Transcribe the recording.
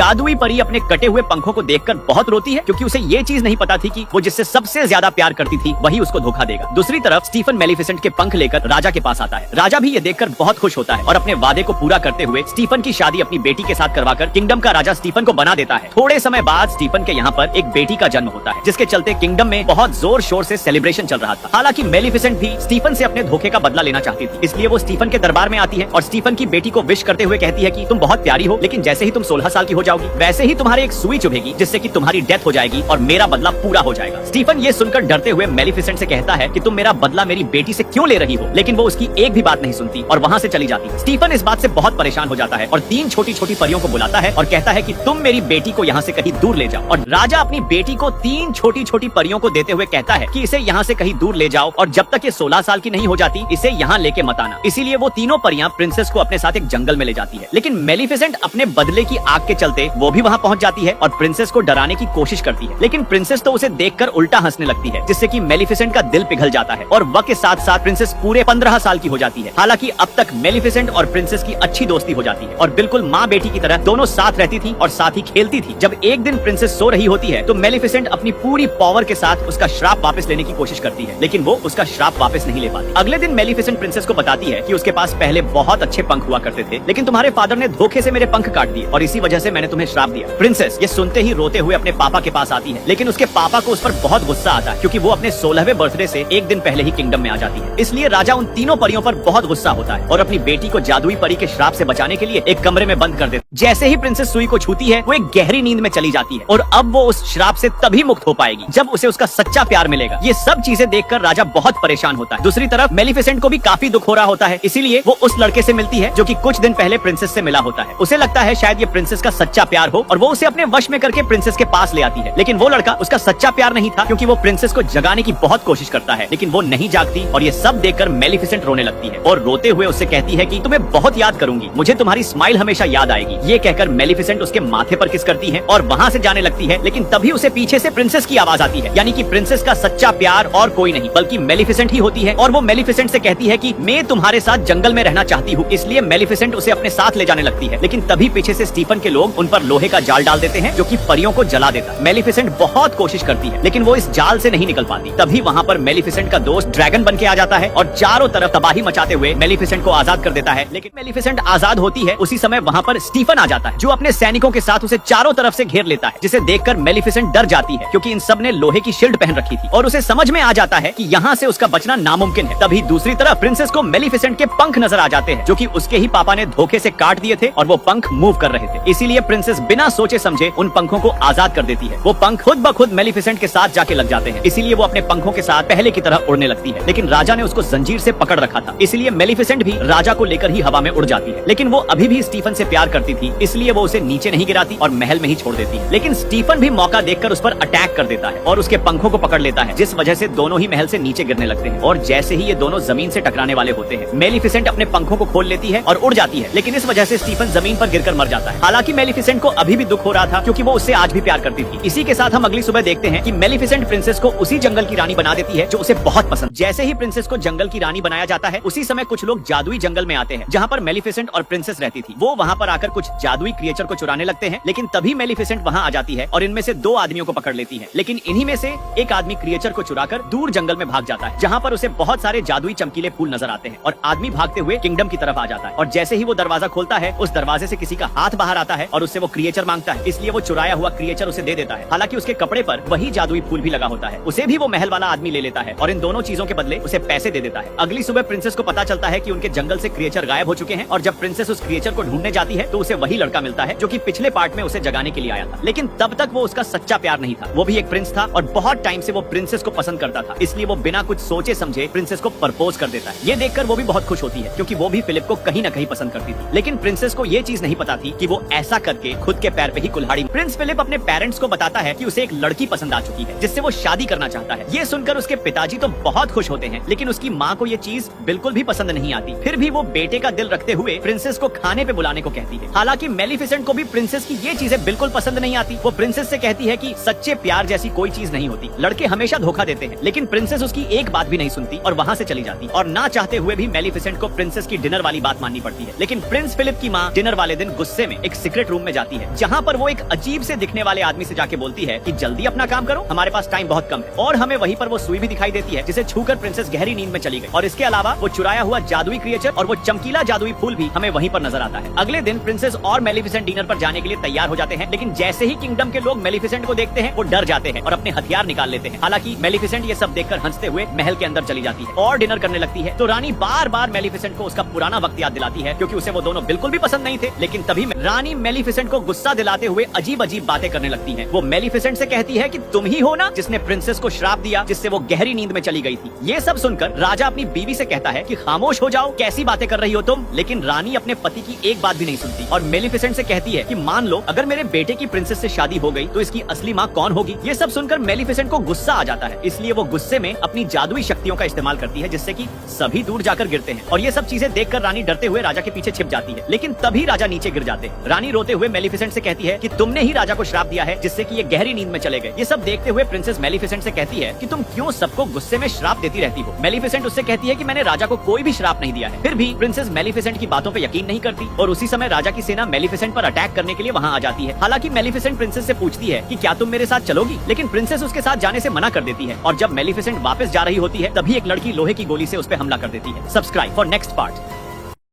जादुई परी अपने कटे हुए पंखों को देखकर बहुत रोती है, क्योंकि उसे ये चीज नहीं पता थी कि वो जिससे सबसे ज्यादा प्यार करती थी वही उसको धोखा देगा। दूसरी तरफ स्टीफन मेलिफिसेंट के पंख लेकर राजा के पास आता है। राजा भी ये देखकर बहुत खुश होता है और अपने वादे को पूरा करते हुए स्टीफन की शादी अपनी बेटी के साथ करवाकर किंगडम का राजा स्टीफन को बना देता है। थोड़े समय बाद स्टीफन के यहाँ पर एक बेटी का जन्म होता है, जिसके चलते किंगडम में बहुत जोर शोर से सेलिब्रेशन चल रहा था। हालांकि मेलिफिसेंट भी स्टीफन से अपने धोखे का बदला लेना चाहती थी, इसलिए वो स्टीफन के दरबार में आती है और स्टीफन की बेटी को विश करते हुए कहती है कि तुम बहुत प्यारी हो, लेकिन जैसे ही तुम 16 साल की हो जाओगी वैसे ही तुम्हारे एक सुई चुभेगी, जिससे कि तुम्हारी डेथ हो जाएगी और मेरा बदला पूरा हो जाएगा। स्टीफन ये सुनकर डरते हुए मेलिफिसेंट से कहता है कि तुम मेरा बदला मेरी बेटी से क्यों ले रही हो, लेकिन वो उसकी एक भी बात नहीं सुनती और वहाँ से चली जाती है। स्टीफन इस बात से बहुत परेशान हो जाता है और 3 छोटी छोटी परियों को बुलाता है और कहता है कि तुम मेरी बेटी को यहाँ से कहीं दूर ले जाओ। और राजा अपनी बेटी को 3 छोटी छोटी परियों को देते हुए कहता है कि इसे यहाँ से कहीं दूर ले जाओ और जब तक ये 16 साल की नहीं हो जाती इसे यहाँ लेके मत आना। इसीलिए वो तीनों परियां प्रिंसेस को अपने साथ एक जंगल में ले जाती है, लेकिन मेलिफिसेंट अपने बदले की आग के चलते वो भी वहाँ पहुँच जाती है और प्रिंसेस को डराने की कोशिश करती है, लेकिन प्रिंसेस तो उसे देखकर उल्टा हंसने लगती है, जिससे कि मेलिफिसेंट का दिल पिघल जाता है और वक्त के साथ साथ प्रिंसेस पूरे 15 साल की हो जाती है। हालांकि अब तक मेलिफिसेंट और प्रिंसेस की अच्छी दोस्ती हो जाती है और बिल्कुल माँ बेटी की तरह दोनों साथ रहती थी और साथ ही खेलती थी। जब एक दिन प्रिंसेस सो रही होती है तो मेलिफिसेंट अपनी पूरी पावर के साथ उसका श्राप वापस लेने की कोशिश करती है, लेकिन वो उसका श्राप वापस नहीं ले पाती। अगले दिन मेलिफिसेंट प्रिंसेस को बताती है कि उसके पास पहले बहुत अच्छे पंख हुआ करते थे, लेकिन तुम्हारे फादर ने धोखे से मेरे पंख काट दिए और इसी वजह से मैंने तुम्हें श्राप दिया। प्रिंसेस ये सुनते ही रोते हुए अपने पापा के पास आती है, लेकिन उसके पापा को उस पर बहुत गुस्सा आता है, क्योंकि वो अपने 16वें बर्थडे से एक दिन पहले ही किंगडम में आ जाती है। इसलिए राजा उन तीनों परियों पर बहुत गुस्सा होता है और अपनी बेटी को जादुई परी के श्राप से बचाने के लिए एक कमरे में बंद कर देता है। जैसे ही प्रिंसेस सुई को छूती है वो एक गहरी नींद में चली जाती है और अब वो उस श्राप से तभी मुक्त हो पाएगी जब उसे उसका सच्चा प्यार मिलेगा। ये सब चीजें देखकर राजा बहुत परेशान होता है। दूसरी तरफ मेलिफिसेंट को भी काफी दुख हो रहा होता है, इसीलिए वो उस लड़के से मिलती है जो कि कुछ दिन पहले प्रिंसेस से मिला होता है। उसे लगता है शायद ये प्रिंसेस का सच्चा प्यार हो और वो उसे अपने वश में करके प्रिंसेस के पास ले आती है, लेकिन वो लड़का उसका सच्चा प्यार नहीं था, क्योंकि वो प्रिंसेस को जगाने की बहुत कोशिश करता है, लेकिन वो नहीं जागती और ये सब देखकर मेलिफिसेंट रोने लगती है और रोते हुए उससे कहती है कि तुम्हें बहुत याद करूंगी, मुझे तुम्हारी स्माइल हमेशा याद आएगी। ये कहकर मेलिफिसेंट उसके माथे पर किस करती है और वहाँ से जाने लगती है, लेकिन तभी उसे पीछे से प्रिंसेस की आवाज आती है, यानी कि प्रिंसेस का सच्चा प्यार और कोई नहीं बल्कि मेलिफिसेंट ही होती है। और वो मेलिफिसेंट से कहती है कि मैं तुम्हारे साथ जंगल में रहना चाहती हूँ, इसलिए मेलिफिसेंट उसे अपने साथ ले जाने लगती है, लेकिन तभी पीछे से स्टीफन के लोग उन पर लोहे का जाल डाल देते हैं जो कि परियों को जला देता है। मेलिफिसेंट बहुत कोशिश करती है, लेकिन वो इस जाल से नहीं निकल पाती। तभी वहाँ पर मेलिफिसेंट का दोस्त ड्रैगन बन के आ जाता है और चारों तरफ तबाही मचाते हुए मेलिफिसेंट को आजाद कर देता है। लेकिन मेलिफिसेंट आजाद होती है उसी समय वहाँ पर स्टीफन आ जाता है, जो अपने सैनिकों के साथ उसे चारों तरफ से घेर लेता है, जिसे देखकर मेलिफिसेंट डर जाती है, क्योंकि इन सब ने लोहे की शील्ड पहन रखी थी और उसे समझ में आ जाता है कि यहाँ से उसका बचना नामुमकिन है। तभी दूसरी तरफ प्रिंसेस को मेलिफिसेंट के पंख नजर आ जाते हैं, जो कि उसके ही पापा ने धोखे से काट दिए थे और वो पंख मूव कर रहे थे। इसीलिए प्रिंसेस बिना सोचे समझे उन पंखों को आजाद कर देती है। वो पंख खुद ब खुद मेलिफिसेंट के साथ जाके लग जाते हैं, इसीलिए वो अपने पंखों के साथ पहले की तरह उड़ने लगती है, लेकिन राजा ने उसको जंजीर से पकड़ रखा था, इसलिए मेलिफिसेंट भी राजा को लेकर ही हवा में उड़ जाती है। लेकिन वो अभी भी स्टीफन से प्यार करती थी, इसलिए वो उसे नीचे नहीं गिराती और महल में ही छोड़ देती है। लेकिन स्टीफन भी मौका देखकर उस पर अटैक कर देता है और उसके पंखों को पकड़ लेता है, जिस वजह से दोनों ही महल से नीचे गिरने लगते हैं। और जैसे ही ये दोनों जमीन से टकराने वाले होते हैं, मेलिफिसेंट अपने पंखों को खोल लेती है और उड़ जाती है, लेकिन इस वजह से स्टीफन जमीन पर गिरकर मर जाता है। हालांकि मेलिफिसेंट को अभी भी दुख हो रहा था, क्योंकि वो उससे आज भी प्यार करती थी। इसी के साथ हम अगली सुबह देखते हैं कि मेलिफिसेंट प्रिंसेस को उसी जंगल की रानी बना देती है जो उसे बहुत पसंद। जैसे ही प्रिंसेस को जंगल की रानी बनाया जाता है, उसी समय कुछ लोग जादुई जंगल में आते हैं जहाँ पर मेलिफिसेंट और प्रिंसेस रहती थी। वो वहाँ पर आकर कुछ जादुई क्रिएचर को चुराने लगते हैं, लेकिन तभी मेलिफिसेंट वहाँ आ जाती है और इनमें से 2 आदमियों को पकड़ लेती है। लेकिन इन्हीं में से एक आदमी क्रिएचर को चुराकर दूर जंगल में भाग जाता है, जहाँ पर उसे बहुत सारे जादुई चमकीले फूल नजर आते हैं और आदमी भागते हुए किंगडम की तरफ आ जाता है। और जैसे ही वो दरवाजा खोलता है, उस दरवाजे से किसी का हाथ बाहर आता है और उससे वो क्रिएचर मांगता है, इसलिए वो चुराया हुआ क्रिएचर उसे दे देता है। हालांकि उसके कपड़े पर वही जादुई फूल भी लगा होता है। उसे भी वो महल वाला आदमी ले लेता है और इन दोनों चीजों के बदले उसे पैसे दे देता है। अगली सुबह प्रिंसेस को पता चलता है कि उनके जंगल से क्रिएचर गायब हो चुके हैं और जब प्रिंसेस उस क्रिएचर को ढूंढने जाती है तो उसे वही लड़का मिलता है जो कि पिछले पार्ट में उसे जगाने के लिए आया था। लेकिन तब तक वो उसका सच्चा प्यार नहीं था, वो भी एक प्रिंस था और बहुत टाइम से वो प्रिंसेस को पसंद करता था, इसलिए वो बिना कुछ सोचे समझे प्रिंसेस को प्रपोज कर देता है। ये देखकर वो भी बहुत खुश होती है, क्योंकि वो भी फिलिप को कहीं न कहीं पसंद करती थी। लेकिन प्रिंसेस को ये चीज नहीं पता थी कि वो ऐसा करके खुद के पैर पे ही कुल्हाड़ी। प्रिंस फिलिप अपने पेरेंट्स को बताता है कि उसे एक लड़की पसंद आ चुकी है जिससे वो शादी करना चाहता है। ये सुनकर उसके पिताजी तो बहुत खुश होते हैं, लेकिन उसकी माँ को ये चीज बिल्कुल भी पसंद नहीं आती। फिर भी वो बेटे का दिल रखते हुए प्रिंसेस को खाने पे बुलाने को कहती है। हालांकि मेलिफिसेंट को भी प्रिंसेस की ये चीजें बिल्कुल पसंद नहीं आती। वो प्रिंसेस से कहती है कि सच्चे प्यार जैसी कोई चीज नहीं होती, लड़के हमेशा धोखा देते हैं। लेकिन प्रिंसेस उसकी एक बात भी नहीं सुनती और वहाँ से चली जाती। और ना चाहते हुए भी मेलिफिसेंट को प्रिंसेस की डिनर वाली बात माननी पड़ती है। लेकिन प्रिंस फिलिप की माँ डिनर वाले दिन गुस्से में एक सीक्रेट रूम में जाती है, जहाँ पर वो एक अजीब से दिखने वाले आदमी से जाके बोलती है कि जल्दी अपना काम करो, हमारे पास टाइम बहुत कम है। और हमें वहीं पर वो सुई भी दिखाई देती है, जिसे छूकर प्रिंसेस गहरी नींद में चली गई। और इसके अलावा वो चुराया हुआ जादुई क्रिएचर और वो चमकीला जादुई फूल भी हमें वहीं पर नजर आता है। अगले दिन प्रिंसेस और मेलिफिसेंट डिनर पर जाने के लिए तैयार हो जाते हैं। लेकिन जैसे ही किंगडम के लोग मेलिफिसेंट को देखते हैं, वो डर जाते हैं और अपने हथियार निकाल लेते हैं। हालांकि मेलिफिसेंट ये सब देखकर हंसते हुए महल के अंदर चली जाती है और डिनर करने लगती है। तो रानी बार बार मेलिफिसेंट को उसका पुराना वक्त याद दिलाती है, क्योंकि उसे वो दोनों बिल्कुल भी पसंद नहीं थे। लेकिन तभी रानी मेलिफिसेंट को गुस्सा दिलाते हुए अजीब अजीब बातें करने लगती है। वो मेलिफिसेंट से कहती है कि तुम ही हो ना जिसने प्रिंसेस को श्राप दिया, जिससे वो गहरी नींद में चली गई थी। ये सब सुनकर राजा अपनी बीवी से कहता है कि खामोश हो जाओ, कैसी बातें कर रही हो तुम। लेकिन रानी अपने पति की एक बात भी नहीं सुनती और मेलिफिसेंट से कहती है कि मान लो अगर मेरे बेटे की प्रिंसेस से शादी हो गई तो इसकी असली माँ कौन होगी। ये सब सुनकर मेलिफिसेंट को गुस्सा आ जाता है, इसलिए वो गुस्से में अपनी जादुई शक्तियों का इस्तेमाल करती है, जिससे कि सभी दूर जाकर गिरते हैं। और ये सब चीजें देखकर रानी डरते हुए राजा के पीछे छिप जाती है। लेकिन तभी राजा नीचे गिर जाते हैं। रानी रोते हुए मेलिफिसेंट से कहती है कि तुमने ही राजा को श्राप दिया है, जिससे कि ये गहरी नींद में चले गए। ये सब देखते हुए प्रिंसेस मेलिफिसेंट से कहती है कि तुम क्यों सबको गुस्से में श्राप देती रहती हो। मेलिफिसेंट उससे कहती है कि मैंने राजा को कोई भी श्राप नहीं दिया है। फिर भी प्रिंसेस मेलिफिसेंट की बातों पे यकीन नहीं करती और उसी समय राजा की सेना मेलिफिसेंट पर अटैक करने के लिए वहाँ आ जाती है। हालांकि मेलिफिसेंट प्रिंसेस से पूछती है कि क्या तुम मेरे साथ चलोगी, लेकिन प्रिंसेस उसके साथ जाने से मना कर देती है। और जब मेलिफिसेंट वापस जा रही होती है, तभी एक लड़की लोहे की गोली से उस पर हमला कर देती है। Subscribe for next part.